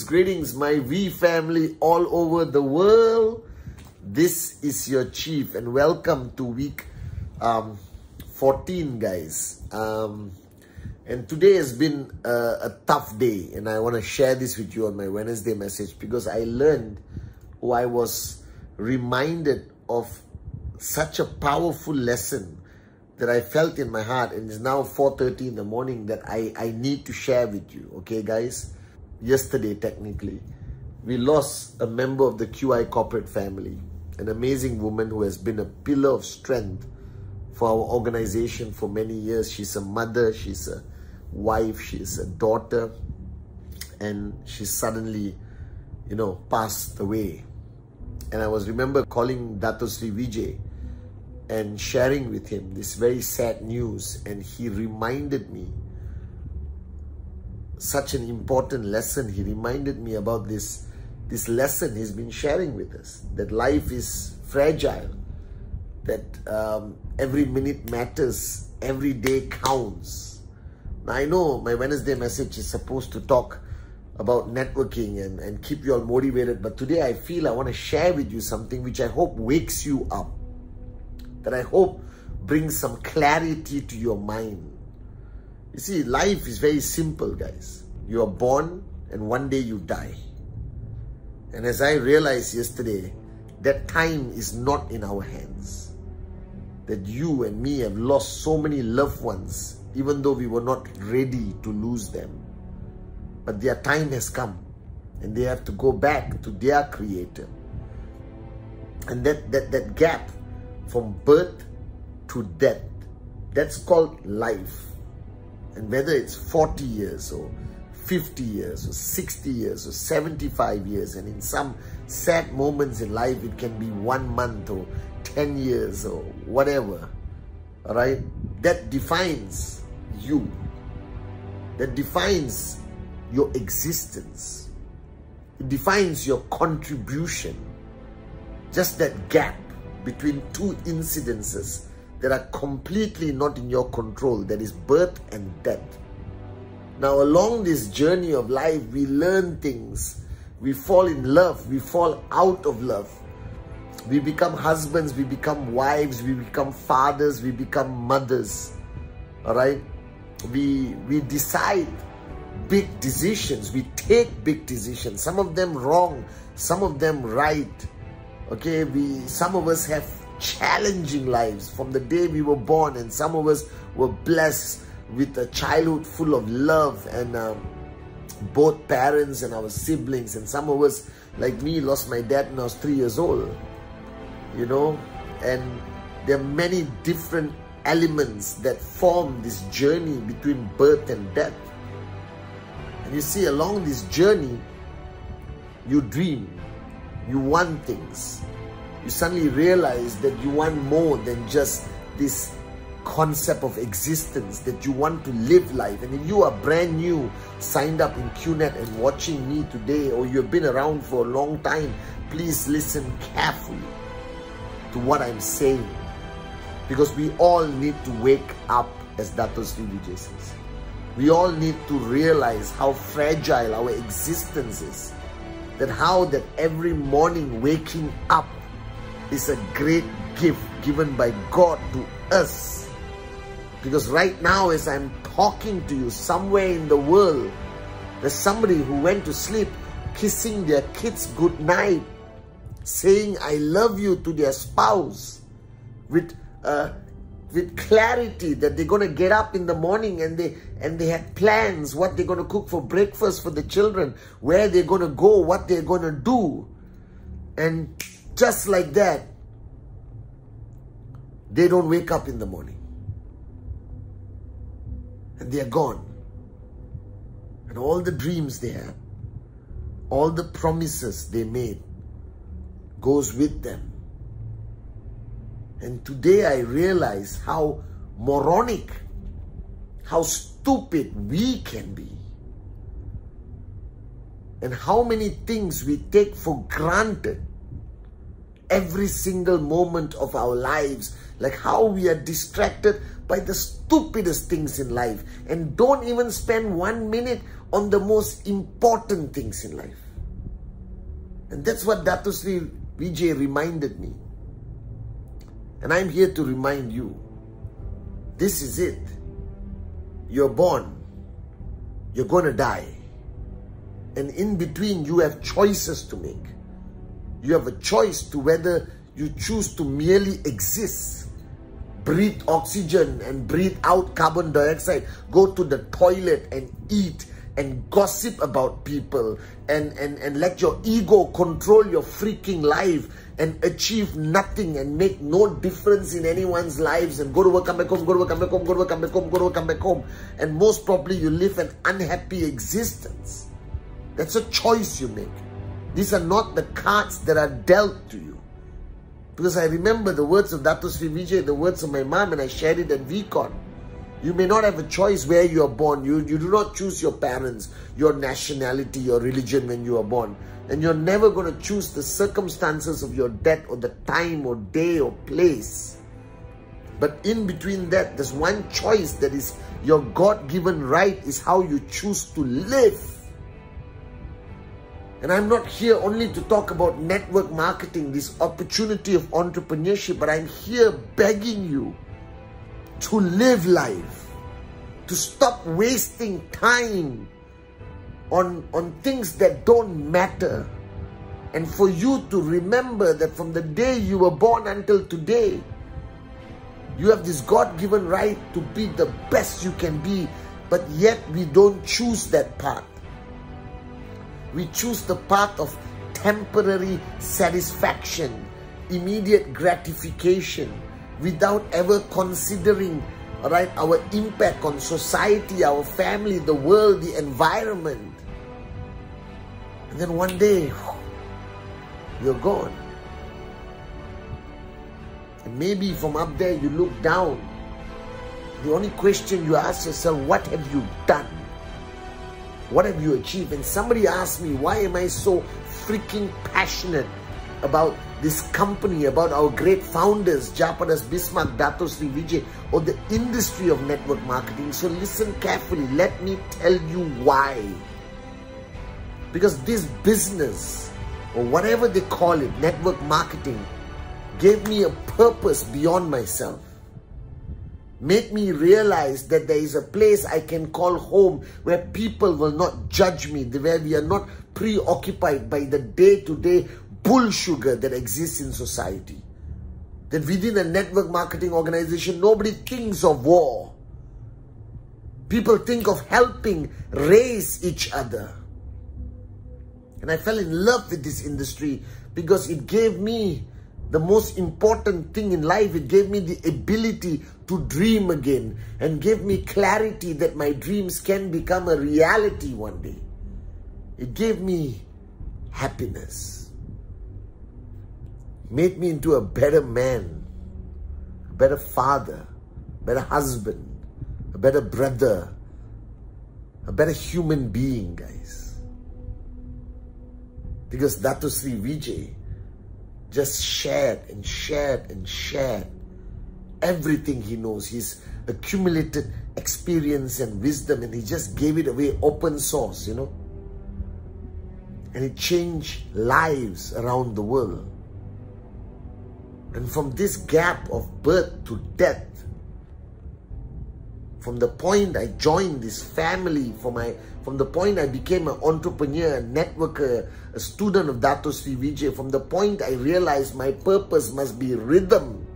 Greetings, my V family all over the world. This is your Chief and welcome to week 14, guys. And today has been a tough day, and I want to share this with you on my Wednesday message because I learned, or I was reminded of such a powerful lesson that I felt in my heart, and it's now 4:30 in the morning, that I need to share with you. Okay, guys? Yesterday, technically, we lost a member of the QI corporate family, an amazing woman who has been a pillar of strength for our organization for many years. She's a mother, she's a wife, she's a daughter, and she suddenly, passed away. And I remember calling Dato Sri Vijay and sharing with him this very sad news, and he reminded me such an important lesson. He reminded me about this lesson he's been sharing with us, that life is fragile, that every minute matters, every day counts. Now, I know my Wednesday message is supposed to talk about networking and keep you all motivated, but today I feel I want to share with you something which I hope wakes you up, that I hope brings some clarity to your mind. You see, life is very simple, guys. You are born and one day you die. And as I realized yesterday, that time is not in our hands. That you and me have lost so many loved ones, even though we were not ready to lose them. But their time has come and they have to go back to their Creator. And that gap from birth to death, that's called life. And whether it's 40 years or 50 years or 60 years or 75 years, and in some sad moments in life, it can be 1 month or 10 years or whatever, all right? That defines you. That defines your existence. It defines your contribution. Just that gap between two incidences that are completely not in your control, that is birth and death. Now, along this journey of life, we learn things. We fall in love. We fall out of love. We become husbands. We become wives. We become fathers. We become mothers. All right? We decide big decisions. We take big decisions. Some of them wrong. Some of them right. Okay? Some of us have challenging lives from the day we were born, and some of us were blessed with a childhood full of love and both parents and our siblings, and some of us, like me, lost my dad when I was 3 years old, and there are many different elements that form this journey between birth and death. And you see, along this journey, you dream, you want things. You suddenly realize that you want more than just this concept of existence, that you want to live life. And if you are brand new, signed up in QNet and watching me today, or you've been around for a long time, please listen carefully to what I'm saying. Because we all need to wake up, as Dato Sri Vijay says. We all need to realize how fragile our existence is. That every morning waking up is a great gift given by God to us. Because right now, as I'm talking to you, somewhere in the world, there's somebody who went to sleep kissing their kids goodnight, saying I love you to their spouse, with clarity that they're going to get up in the morning and they had plans, what they're going to cook for breakfast for the children, where they're going to go, what they're going to do. And just like that, they don't wake up in the morning. And they are gone. And all the dreams they had, all the promises they made goes with them. And today I realize how moronic, how stupid we can be. And how many things we take for granted every single moment of our lives. Like how we are distracted by the stupidest things in life and don't even spend 1 minute on the most important things in life. And that's what Dato Sri Vijay reminded me. And I'm here to remind you, this is it. You're born, you're going to die. And in between, you have choices to make. You have a choice to whether you choose to merely exist, breathe oxygen and breathe out carbon dioxide, go to the toilet and eat and gossip about people and let your ego control your freaking life and achieve nothing and make no difference in anyone's lives and go to work, come back home, go to work, come back home, go to work, come back home, go to work, come back home. And most probably you live an unhappy existence. That's a choice you make. These are not the cards that are dealt to you. Because I remember the words of Dato Sri Vijay, the words of my mom, and I shared it at VCon. You may not have a choice where you are born. You do not choose your parents, your nationality, your religion when you are born. And you're never going to choose the circumstances of your death or the time or day or place. But in between that, there's one choice that is your God-given right, is how you choose to live. And I'm not here only to talk about network marketing, this opportunity of entrepreneurship, but I'm here begging you to live life, to stop wasting time on things that don't matter, and for you to remember that from the day you were born until today, you have this God-given right to be the best you can be, but yet we don't choose that path. We choose the path of temporary satisfaction, immediate gratification, without ever considering, right, our impact on society, our family, the world, the environment. And then one day, you're gone. And maybe from up there you look down. The only question you ask yourself, what have you done? What have you achieved? And somebody asked me, why am I so freaking passionate about this company, about our great founders, Japadas Bismarck, Dato Sri Vijay, or the industry of network marketing? So listen carefully. Let me tell you why. Because this business, or whatever they call it, network marketing, gave me a purpose beyond myself. Made me realize that there is a place I can call home where people will not judge me, where we are not preoccupied by the day-to-day bull sugar that exists in society. That within a network marketing organization, nobody thinks of war. People think of helping raise each other. And I fell in love with this industry because it gave me the most important thing in life. It gave me the ability to dream again and gave me clarity that my dreams can become a reality one day. It gave me happiness. Made me into a better man, a better father, a better husband, a better brother, a better human being, guys. Because Dato Sri Vijay just shared and shared and shared everything he knows. He's accumulated experience and wisdom, and he just gave it away open source, you know. And it changed lives around the world. And from this gap of birth to death, from the point I joined this family, from the point I became an entrepreneur, a networker, a student of Dato Sri Vijay, from the point I realized my purpose must be rhythm,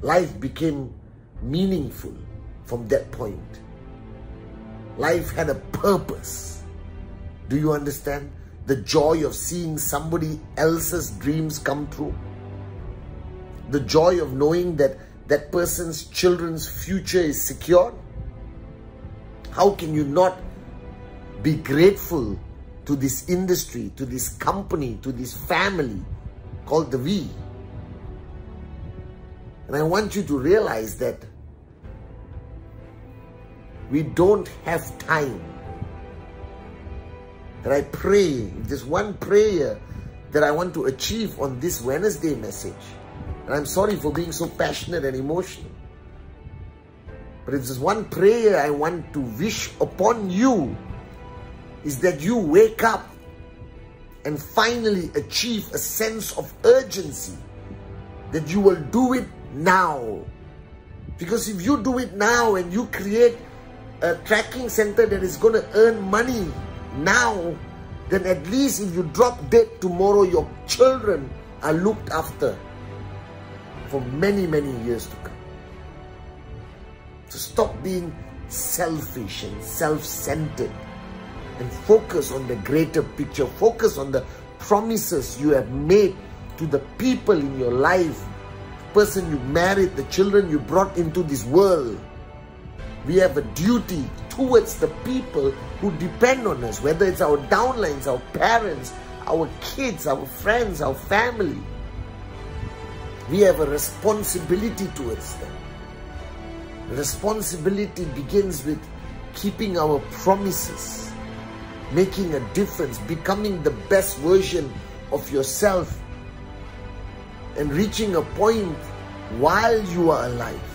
life became meaningful from that point. Life had a purpose. Do you understand? The joy of seeing somebody else's dreams come true. the joy of knowing that that person's children's future is secured? How can you not be grateful to this industry, to this company, to this family called the V? And I want you to realize that we don't have time. That I pray, if there's one prayer that I want to achieve on this Wednesday message, and I'm sorry for being so passionate and emotional, but if there's one prayer I want to wish upon you, is that you wake up and finally achieve a sense of urgency, that you will do it now. Because if you do it now and you create a tracking center that is going to earn money now, then at least if you drop dead tomorrow, your children are looked after for many, many years to come. So stop being selfish and self-centered and focus on the greater picture. Focus on the promises you have made to the people in your life, the person you married, the children you brought into this world. We have a duty towards the people who depend on us, whether it's our downlines, our parents, our kids, our friends, our family. We have a responsibility towards them. Responsibility begins with keeping our promises, making a difference, becoming the best version of yourself, and reaching a point while you are alive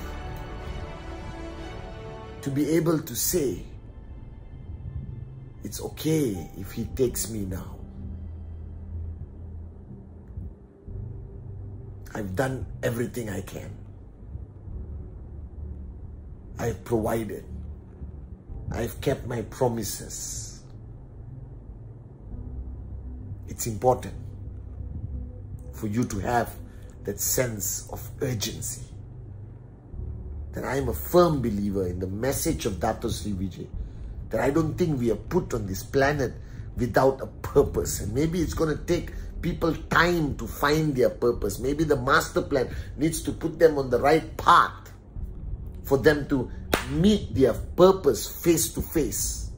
to be able to say, it's okay if he takes me now. I've done everything I can. I've provided. I've kept my promises. It's important for you to have that sense of urgency. That I am a firm believer in the message of Dato Sri Vijay, that I don't think we are put on this planet without a purpose. And maybe it's going to take people time to find their purpose. Maybe the master plan needs to put them on the right path for them to meet their purpose face to face.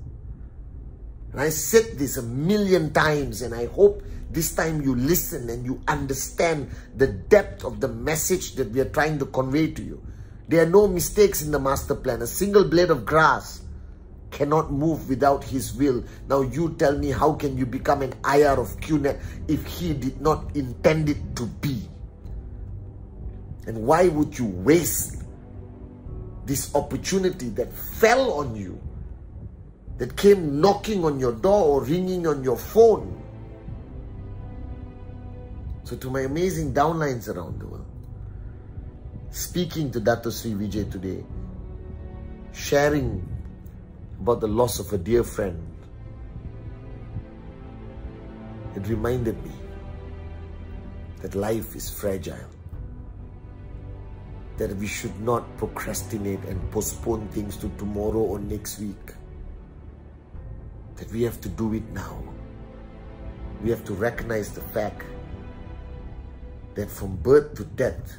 And I said this a million times, and I hope this time you listen and you understand the depth of the message that we are trying to convey to you. There are no mistakes in the master plan. A single blade of grass cannot move without his will. Now you tell me, how can you become an IR of QNet if he did not intend it to be? And why would you waste this opportunity that fell on you, that came knocking on your door or ringing on your phone? So to my amazing downlines around the world, speaking to Dato Sri Vijay today, sharing about the loss of a dear friend, it reminded me that life is fragile, that we should not procrastinate and postpone things to tomorrow or next week, that we have to do it now. We have to recognize the fact that from birth to death,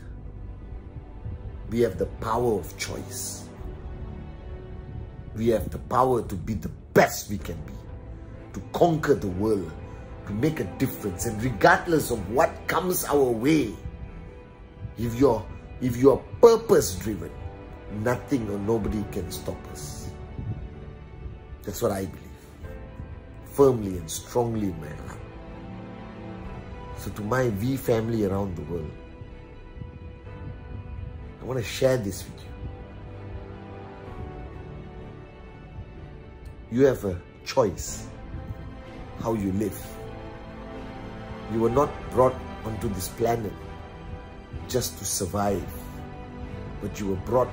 we have the power of choice. We have the power to be the best we can be, to conquer the world, to make a difference. And regardless of what comes our way, if you're purpose driven, nothing or nobody can stop us. That's what I believe, firmly and strongly in my heart. So to my V family around the world, I want to share this with you. You have a choice how you live. You were not brought onto this planet just to survive, but you were brought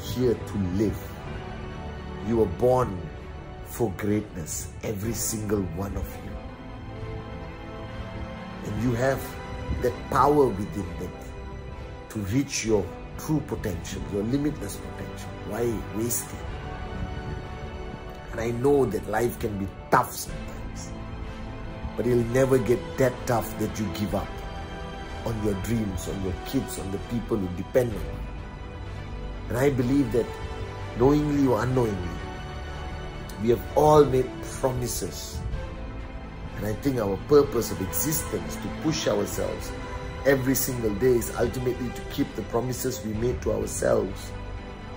here to live. You were born for greatness, every single one of you. And you have that power within that to reach your true potential, your limitless potential. Why waste it? And I know that life can be tough sometimes, but it'll never get that tough that you give up. on your dreams, on your kids, on the people who depend on you. And I believe that knowingly or unknowingly, we have all made promises. And I think our purpose of existence to push ourselves every single day is ultimately to keep the promises we made to ourselves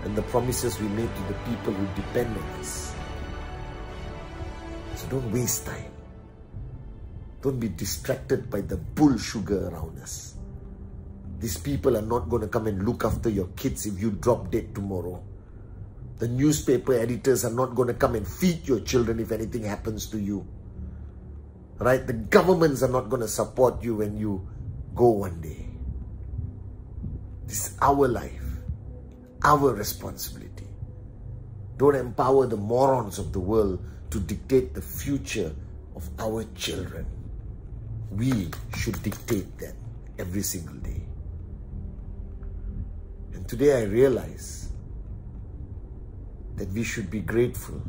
and the promises we made to the people who depend on us. So don't waste time. Don't be distracted by the bull sugar around us. These people are not going to come and look after your kids if you drop dead tomorrow. The newspaper editors are not going to come and feed your children if anything happens to you. Right? The governments are not going to support you when you go one day. This is our life, our responsibility. Don't empower the morons of the world to dictate the future of our children. We should dictate that every single day. And today I realize that we should be grateful,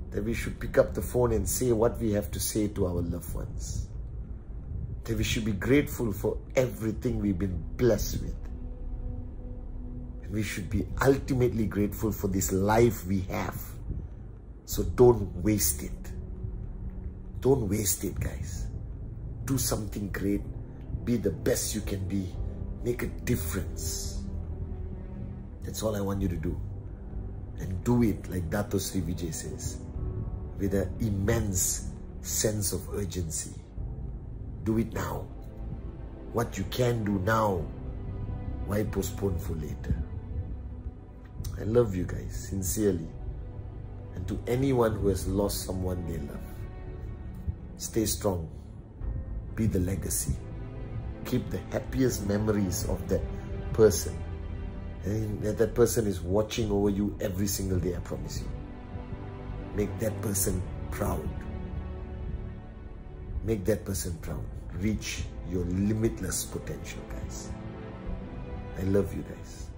that we should pick up the phone and say what we have to say to our loved ones, that we should be grateful for everything we've been blessed with, and we should be ultimately grateful for this life we have. So don't waste it. Don't waste it, guys. Do something great. Be the best you can be. Make a difference. That's all I want you to do. And do it, like Dato Sri Vijay says, with an immense sense of urgency. Do it now. What you can do now, why postpone for later? I love you guys, sincerely. And to anyone who has lost someone they love, stay strong. Be the legacy. Keep the happiest memories of that person. And that person is watching over you every single day, I promise you. Make that person proud. Make that person proud. Reach your limitless potential, guys. I love you guys.